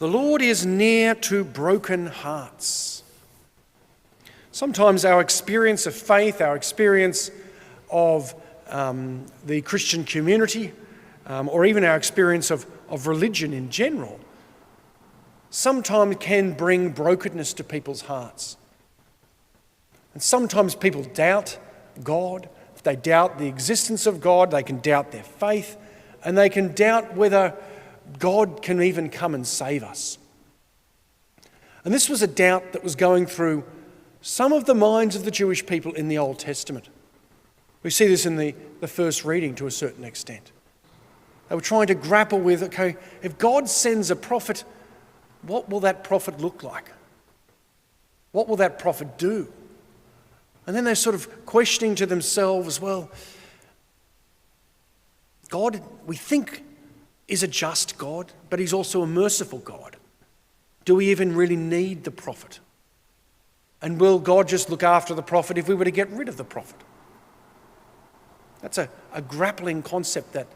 The Lord is near to broken hearts. Sometimes our experience of faith, our experience of the Christian community, or even our experience of religion in general, sometimes can bring brokenness to people's hearts. And sometimes people doubt God. If they doubt the existence of God, they can doubt their faith, and they can doubt whether God can even come and save us. And this was a doubt that was going through some of the minds of the Jewish people in the Old Testament. We see this in the first reading to a certain extent. They were trying to grapple with, okay, if God sends a prophet, what will that prophet look like? What will that prophet do? And then they're sort of questioning to themselves, well, God, we think, is a just God, but he's also a merciful God. Do we even really need the prophet? And will God just look after the prophet if we were to get rid of the prophet? That's a grappling concept that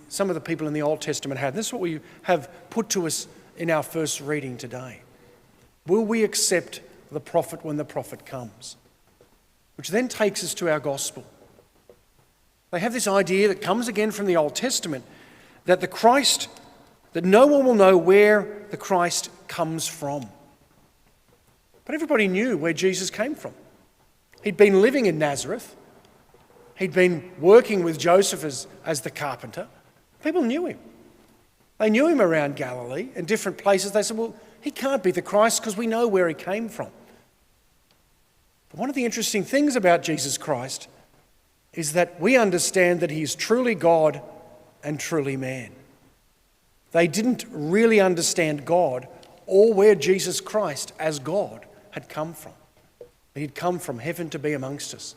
some of the people in the Old Testament had. This is what we have put to us in our first reading today. Will we accept the prophet when the prophet comes? Which then takes us to our gospel. They have this idea that comes again from the Old Testament, that that no one will know where the Christ comes from. But everybody knew where Jesus came from. He'd been living in Nazareth. He'd been working with Joseph as the carpenter. People knew him. They knew him around Galilee and different places. They said, well, he can't be the Christ because we know where he came from. But one of the interesting things about Jesus Christ is that we understand that he is truly God and truly man. They didn't really understand God or where Jesus Christ as God had come from. He'd come from heaven to be amongst us.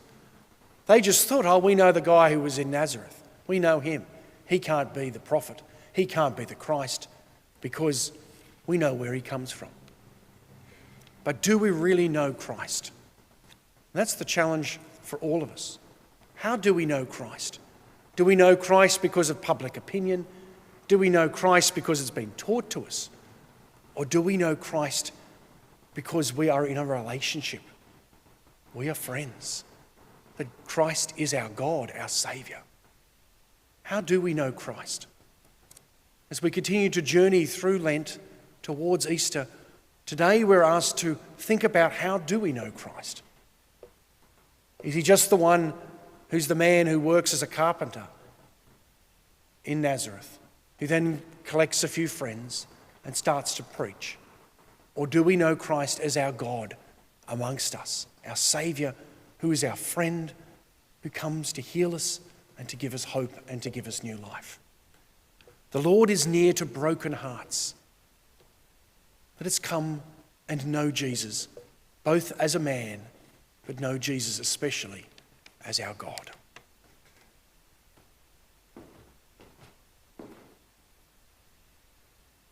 They just thought, oh, we know the guy who was in Nazareth. We know him. He can't be the prophet. He can't be the Christ because we know where he comes from. But do we really know Christ? That's the challenge for all of us. How do we know Christ? Do we know Christ because of public opinion? Do we know Christ because it's been taught to us? Or do we know Christ because we are in a relationship? We are friends. That Christ is our God, our Saviour. How do we know Christ? As we continue to journey through Lent towards Easter, today we're asked to think about how do we know Christ? Is he just the one who's the man who works as a carpenter in Nazareth, who then collects a few friends and starts to preach? Or do we know Christ as our God amongst us, our Saviour, who is our friend, who comes to heal us and to give us hope and to give us new life? The Lord is near to broken hearts. Let us come and know Jesus, both as a man, but know Jesus especially as our God.